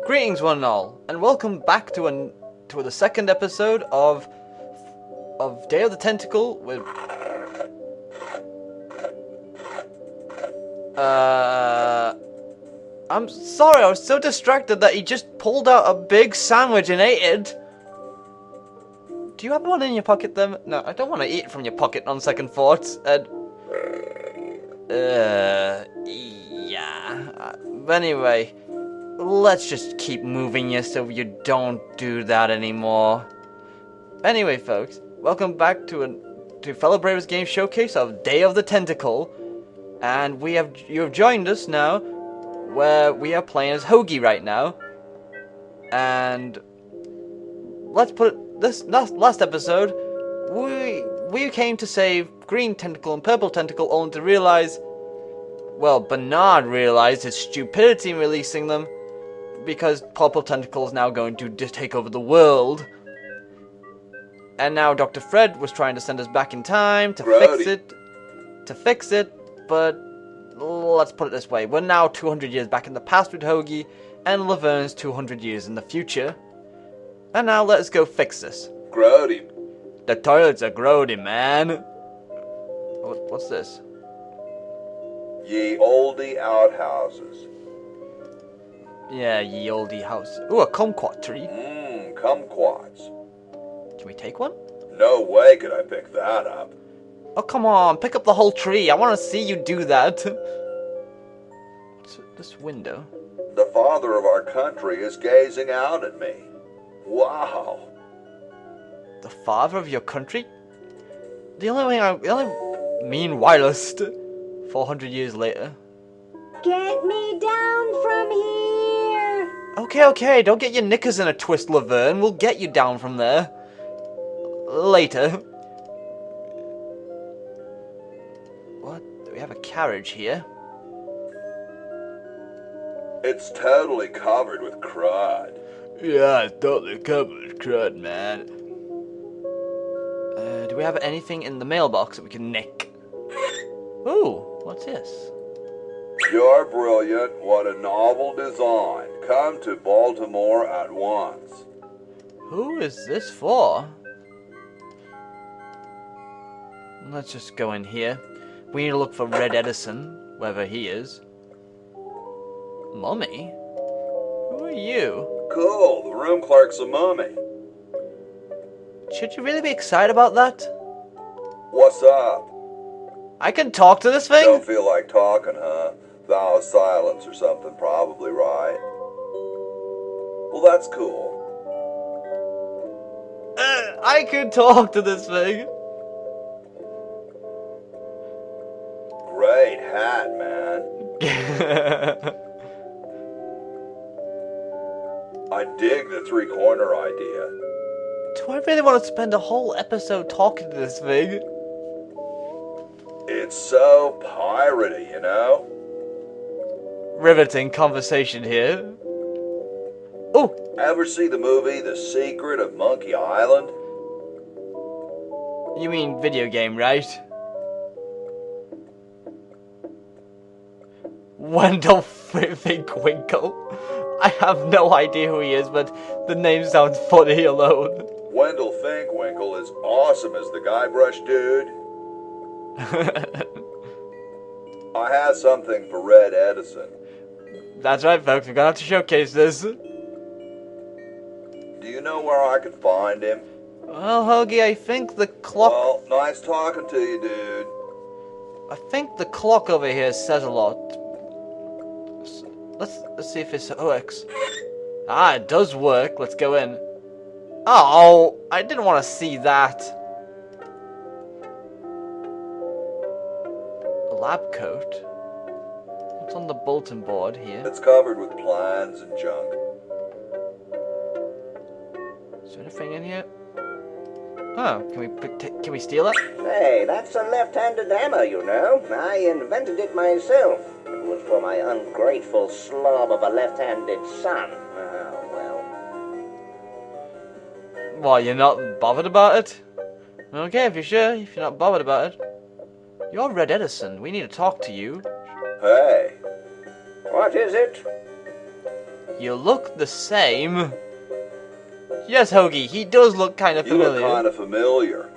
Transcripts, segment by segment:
Greetings one and all, and welcome back to the second episode of Day of the Tentacle with I'm sorry, I was so distracted that he just pulled out a big sandwich and ate it. Do you have one in your pocket then? No, I don't want to eat it from your pocket on second thoughts. Yeah. Anyway, let's just keep moving you so you don't do that anymore. Anyway, folks, welcome back to Fellobrabers game showcase of Day of the Tentacle, and you have joined us now, where we are playing as Hoagie right now, and let's put it this last episode, we came to save Green Tentacle and Purple Tentacle, only to realize, well, Bernard realized his stupidity in releasing them, because Purple Tentacle is now going to take over the world. And now Dr. Fred was trying to send us back in time to fix it, but let's put it this way. We're now 200 years back in the past with Hoagie, and Laverne's 200 years in the future. And now let us go fix this. Grody. The toilets are grody, man. What's this? Ye olde outhouses. Yeah, ye olde house. Ooh, a kumquat tree. Kumquats. Can we take one? No way could I pick that up. Oh, come on, pick up the whole tree. I want to see you do that. What's this window? The father of our country is gazing out at me. Wow. The father of your country? Meanwhile, 400 years later. Get me down from here! Okay, don't get your knickers in a twist, Laverne. We'll get you down from there. Later. What? We have a carriage here. It's totally covered with crud. Yeah, it's totally covered with crud, man. Do we have anything in the mailbox that we can nick? Ooh, what's this? You're brilliant. What a novel design. Come to Baltimore at once. Who is this for? Let's just go in here. We need to look for Red Edison, wherever he is. Mummy? Who are you? Cool, the room clerk's a mummy. Should you really be excited about that? What's up? I can talk to this thing? Don't feel like talking, huh? Vow of silence or something, probably, right? Well, that's cool. I can talk to this thing. Great hat, man. I dig the three-corner idea. Do I really want to spend a whole episode talking to this thing? It's so piratey, you know? Riveting conversation here. Oh! Ever see the movie The Secret of Monkey Island? You mean video game, right? Wendell Winkle. I have no idea who he is, but the name sounds funny alone. Wendell Winkle is awesome as the Guybrush dude. I have something for Red Edison. That's right, folks. We're gonna have to showcase this. Do you know where I could find him? Well, Hoagie, I think the clock... Well, nice talking to you, dude. I think the clock over here says a lot. Let's see if it works. Ah, it does work. Let's go in. Oh, I didn't want to see that. A lab coat. What's on the bulletin board here? It's covered with plans and junk. Is there anything in here? Oh, can we steal it? Hey, that's a left-handed hammer, you know. I invented it myself. It was for my ungrateful slob of a left-handed son. Oh, well. Well, you're not bothered about it? Okay, if you're not bothered about it. You're Red Edison. We need to talk to you. Hey. What is it? You look the same. Yes, Hoagie, he does look kind of familiar. You look kind of familiar.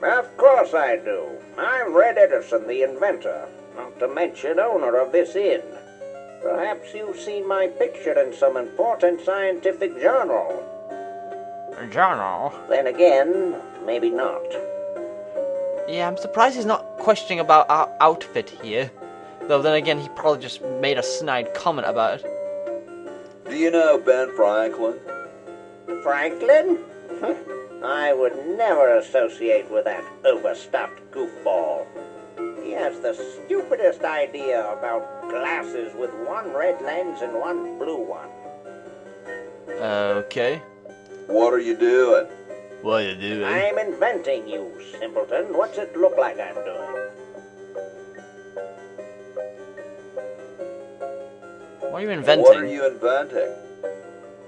Of course I do. I'm Red Edison, the inventor, not to mention owner of this inn. Perhaps you've seen my picture in some important scientific journal. A journal? Then again, maybe not. Yeah, I'm surprised he's not questioning about our outfit here. Though then again, he probably just made a snide comment about it. Do you know Ben Franklin? Franklin? I would never associate with that overstuffed goofball. He has the stupidest idea about glasses with one red lens and one blue one. Okay. What are you doing? What are you doing? I'm inventing, you simpleton. What's it look like I'm doing? What are you inventing? What are you inventing?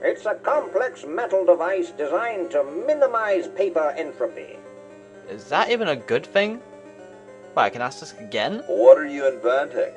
It's a complex metal device designed to minimize paper entropy. Is that even a good thing? Well, I can ask this again. What are you inventing?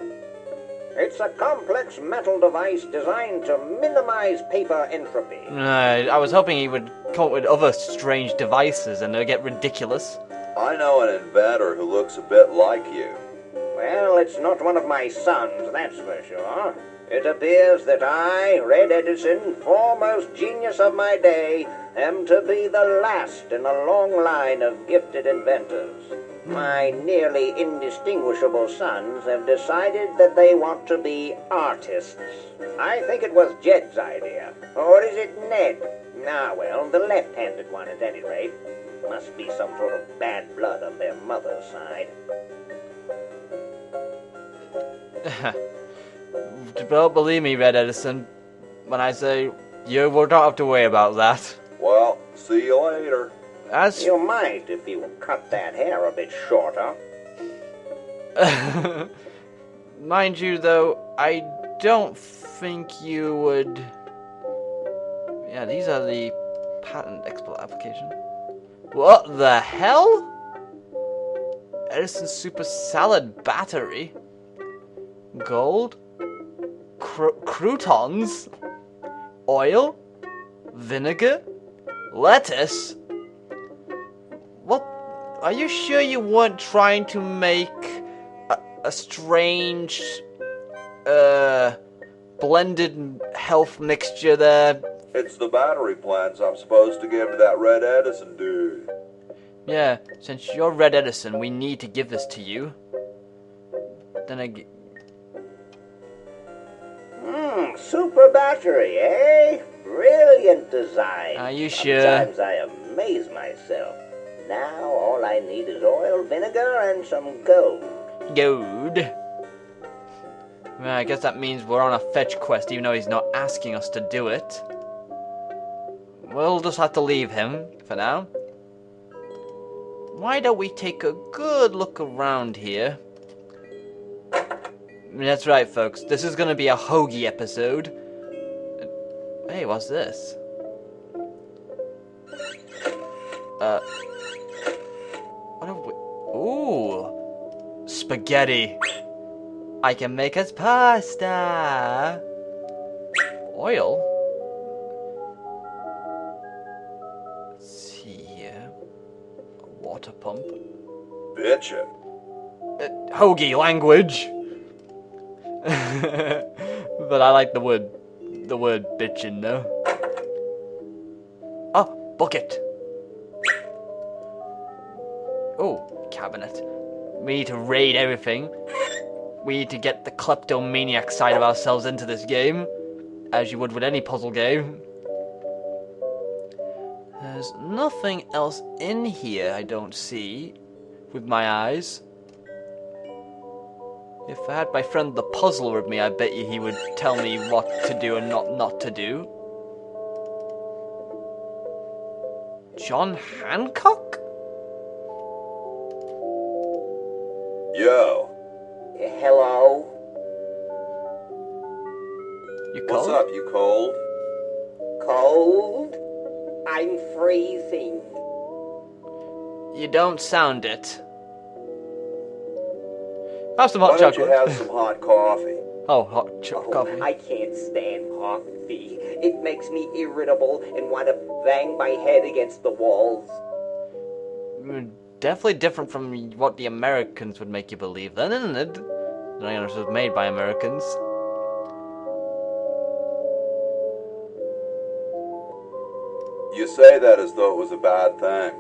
It's a complex metal device designed to minimize paper entropy. I was hoping he would come up with other strange devices and they'll get ridiculous. I know an inventor who looks a bit like you. Well, it's not one of my sons, that's for sure. It appears that I, Red Edison, foremost genius of my day, am to be the last in a long line of gifted inventors. My nearly indistinguishable sons have decided that they want to be artists. I think it was Jed's idea. Or is it Ned? Ah, well, the left-handed one at any rate. Must be some sort of bad blood on their mother's side. Don't believe me, Red Edison, when I say you don't have to worry about that. Well, see you later. As You might if you cut that hair a bit shorter. mind you, though, I don't think you would. Yeah, these are the patent export application. What the hell? Edison Super Salad Battery. Gold. Croutons. Oil. Vinegar. Lettuce. What? Are you sure you weren't trying to make a strange, blended health mixture there? It's the battery plants I'm supposed to give to that Red Edison dude. Yeah, since you're Red Edison, we need to give this to you. Then again... Super battery, eh? Brilliant design. Are you sure? Sometimes I amaze myself. Now all I need is oil, vinegar, and some gold. Gold. Well, I guess that means we're on a fetch quest, even though he's not asking us to do it. We'll just have to leave him for now. Why don't we take a good look around here? That's right, folks. This is going to be a Hoagie episode. Hey, what's this? What have we... Ooh. Spaghetti. I can make us pasta. Oil? Let's see here. A water pump. Bitchin'. Hoagie language. But I like the word bitchin' though. Oh, bucket. Oh, cabinet. We need to raid everything. We need to get the kleptomaniac side of ourselves into this game, as you would with any puzzle game. There's nothing else in here I don't see with my eyes. If I had my friend the puzzler with me, I bet you he would tell me what to do and not to do. John Hancock? Yo. Hello? You cold? What's up, you cold? Cold? I'm freezing. You don't sound it. Have some hot Why don't chocolate. you have some hot coffee? Oh, hot coffee. I can't stand coffee. It makes me irritable and want to bang my head against the walls. Definitely different from what the Americans would make you believe, then, isn't it? It was made by Americans. You say that as though it was a bad thing.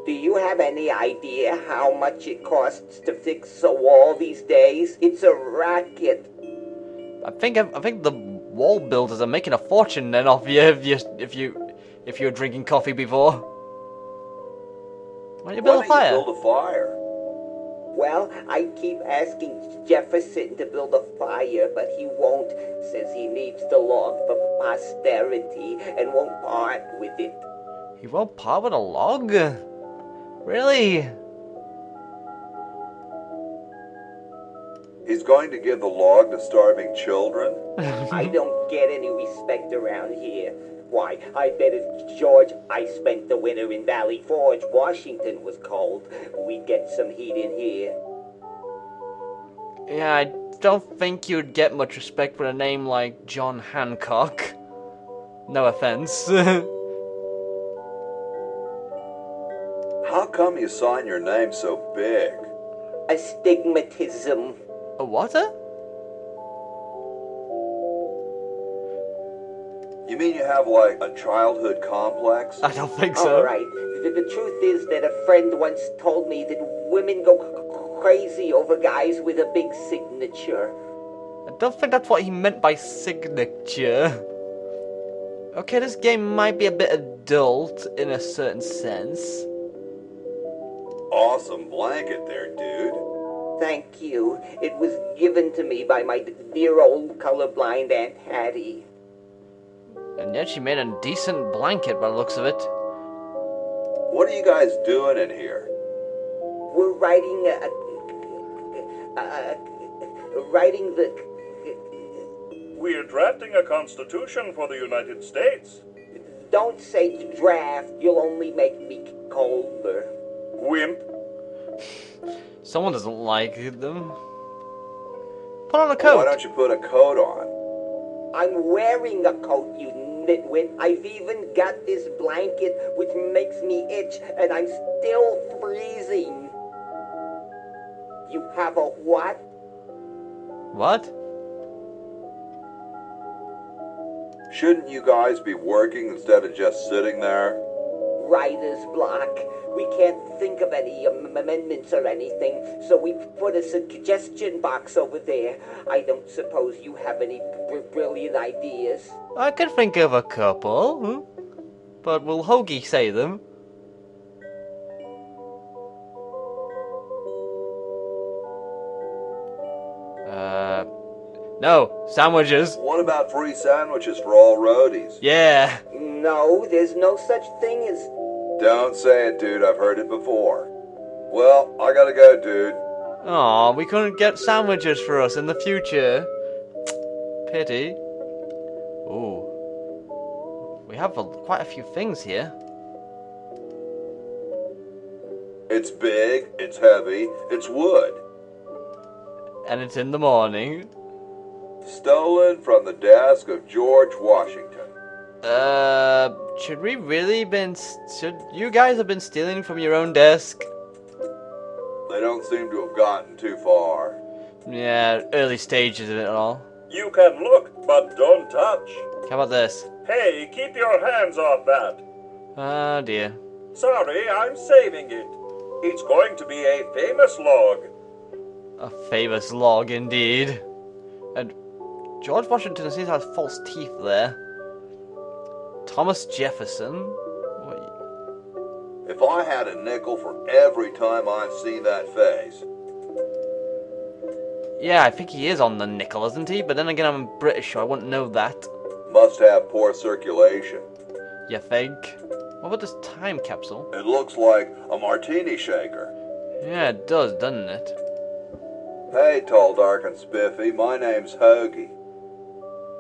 Do you have any idea how much it costs to fix a wall these days? It's a racket. I think the wall builders are making a fortune then off you if you're drinking coffee before. Why don't you build a fire? Build a fire? Well, I keep asking Jefferson to build a fire, but he won't. Says he needs the log for posterity and won't part with it. He won't part with a log? Really? He's going to give the log to starving children? I don't get any respect around here. Why, I bet if George I spent the winter in Valley Forge, Washington was cold, we'd get some heat in here. Yeah, I don't think you'd get much respect with a name like John Hancock. No offense. How come you sign your name so big? Astigmatism. A what? You mean you have, like, a childhood complex? I don't think so. All right. The truth is that a friend once told me that women go crazy over guys with a big signature. I don't think that's what he meant by signature. Okay, this game might be a bit adult in a certain sense. Awesome blanket there, dude. Thank you. It was given to me by my dear old colorblind Aunt Hattie. And yet she made a decent blanket by the looks of it. What are you guys doing in here? We're writing We're drafting a constitution for the United States. Don't say draft. You'll only make me colder. Wimp. Someone doesn't like them. Put on a Why coat. don't you put a coat on? I'm wearing a coat, you nitwit. I've even got this blanket which makes me itch, and I'm still freezing. You have a what? What? Shouldn't you guys be working instead of just sitting there? Writer's block. We can't think of any amendments or anything, so we put a suggestion box over there. I don't suppose you have any brilliant ideas? I could think of a couple. But will Hoagie say them? No, sandwiches. What about free sandwiches for all roadies? Yeah. No, there's no such thing as... Don't say it, dude. I've heard it before. Well, I gotta go, dude. Aw, we couldn't get sandwiches for us in the future. Pity. Ooh. We have quite a few things here. It's big, it's heavy, it's wood. And it's in the morning. Stolen from the desk of George Washington. Should we really should you guys have been stealing from your own desk? They don't seem to have gotten too far. Yeah, early stages of it all. You can look, but don't touch. How about this? Hey, keep your hands off that. Oh dear. Sorry, I'm saving it. It's going to be a famous log. A famous log indeed. And George Washington seems to have false teeth there. Thomas Jefferson? What? If I had a nickel for every time I see that face. Yeah, I think he is on the nickel, isn't he? But then again, I'm British, so I wouldn't know that. Must have poor circulation. You think? What about this time capsule? It looks like a martini shaker. Yeah, it does, doesn't it? Hey, tall, dark, and spiffy, my name's Hoagie.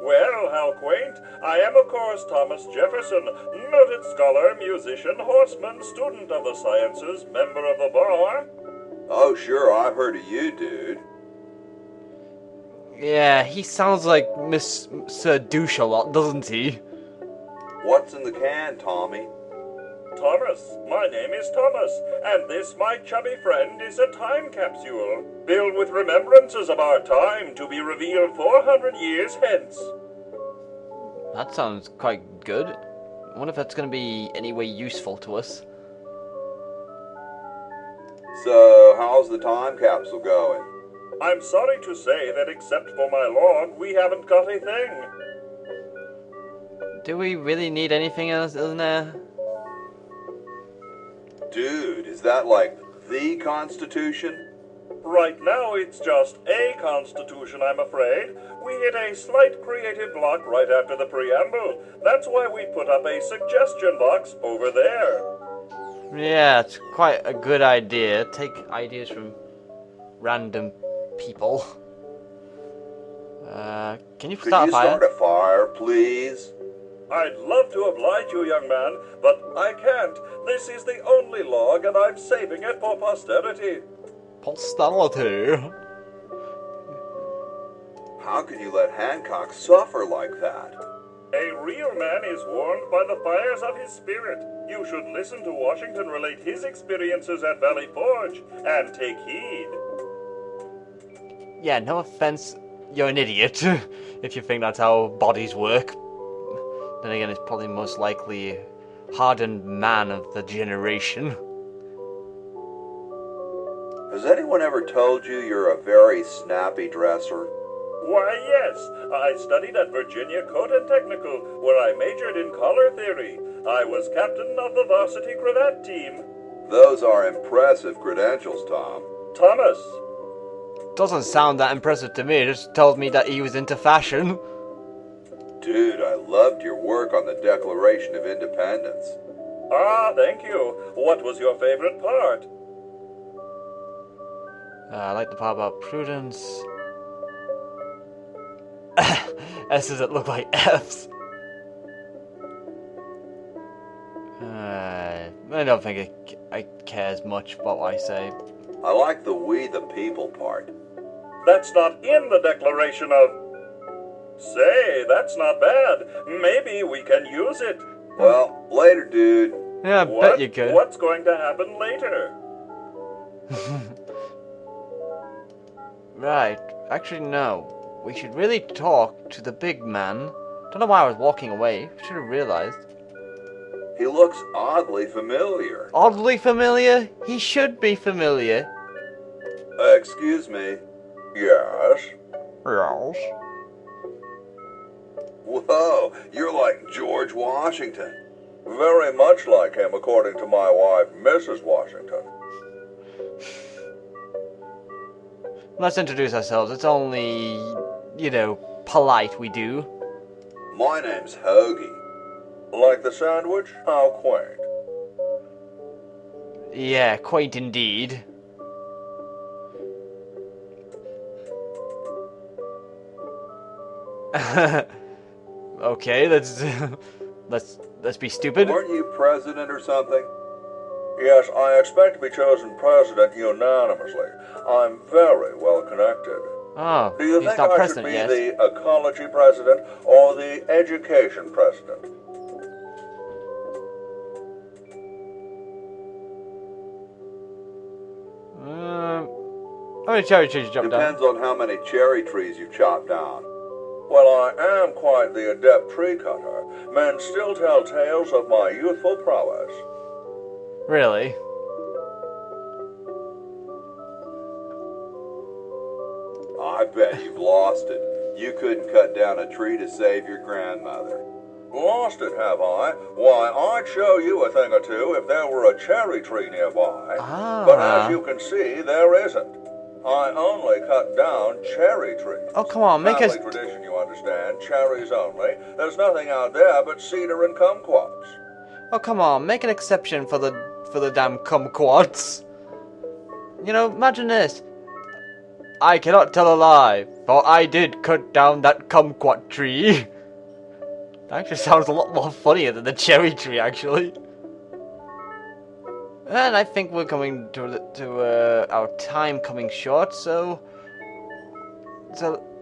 Well, how quaint. I am, of course, Thomas Jefferson, noted scholar, musician, horseman, student of the sciences, member of the bar. Oh, sure, I've heard of you, dude. Yeah, he sounds like Sir Douche a lot, doesn't he? What's in the can, Tommy? Thomas, my name is Thomas, and this, my chubby friend, is a time capsule, filled with remembrances of our time to be revealed 400 years hence. That sounds quite good. I wonder if that's going to be any way useful to us. So, how's the time capsule going? I'm sorry to say that except for my log, we haven't got a thing. Do we really need anything else in there? Dude, is that like the Constitution? Right now, it's just a constitution, I'm afraid. We hit a slight creative block right after the preamble. That's why we put up a suggestion box over there. Yeah, it's quite a good idea. Take ideas from random people. Can you Could start you a fire? start a fire, please? I'd love to oblige you, young man, but I can't. This is the only log, and I'm saving it for posterity. Posterity. How can you let Hancock suffer like that? A real man is warmed by the fires of his spirit. You should listen to Washington relate his experiences at Valley Forge, and take heed. Yeah, no offense, you're an idiot if you think that's how bodies work. Then again, it's probably most likely a hardened man of the generation. Has anyone ever told you you're a very snappy dresser? Why, yes. I studied at Virginia Code and Technical, where I majored in color theory. I was captain of the varsity cravat team. Those are impressive credentials, Tom. Thomas. Doesn't sound that impressive to me. It just told me that he was into fashion. Dude, I loved your work on the Declaration of Independence. Ah, thank you. What was your favorite part? I like the part about prudence. S's that look like F's. I don't think I cares much about what I say. I like the we the people part. That's not in the Declaration of... Say, that's not bad. Maybe we can use it. Well, later, dude. Yeah, I bet you could. What's going to happen later? Right. Actually, no. We should really talk to the big man. Don't know why I was walking away. Should have realized. He looks oddly familiar. Oddly familiar? He should be familiar. Excuse me. Yes? Yes. Whoa, you're like George Washington. Very much like him, according to my wife, Mrs. Washington. Let's introduce ourselves. It's only, you know, polite we do. My name's Hoagie. Like the sandwich? How quaint. Yeah, quaint indeed. Okay, let's be stupid. Weren't you president or something? Yes, I expect to be chosen president unanimously. I'm very well connected. Oh, Do you he's think not I should president be yet. the ecology president or the education president? How many cherry trees you chopped down? Depends on how many cherry trees you've chopped down. Well, I am quite the adept tree cutter. Men still tell tales of my youthful prowess. Really? I bet you've lost it. You couldn't cut down a tree to save your grandmother. Lost it, have I? Why, I'd show you a thing or two if there were a cherry tree nearby. But as you can see, there isn't. I only cut down cherry trees. Oh, come on, make us... Family tradition, you understand. Cherries only. There's nothing out there but cedar and kumquats. Oh, come on, make an exception for the damn kumquats. You know, imagine this. I cannot tell a lie, for I did cut down that kumquat tree. That actually sounds a lot more funnier than the cherry tree, actually. And I think we're coming to our time coming short, so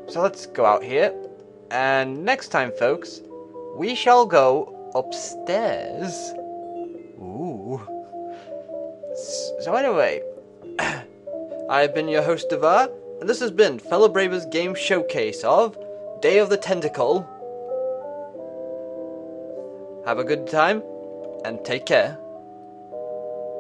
So let's go out here. And next time, folks, we shall go upstairs. Ooh. So anyway, I've been your host, Devar, and this has been Fellobrabers Game Showcase of Day of the Tentacle. Have a good time, and take care.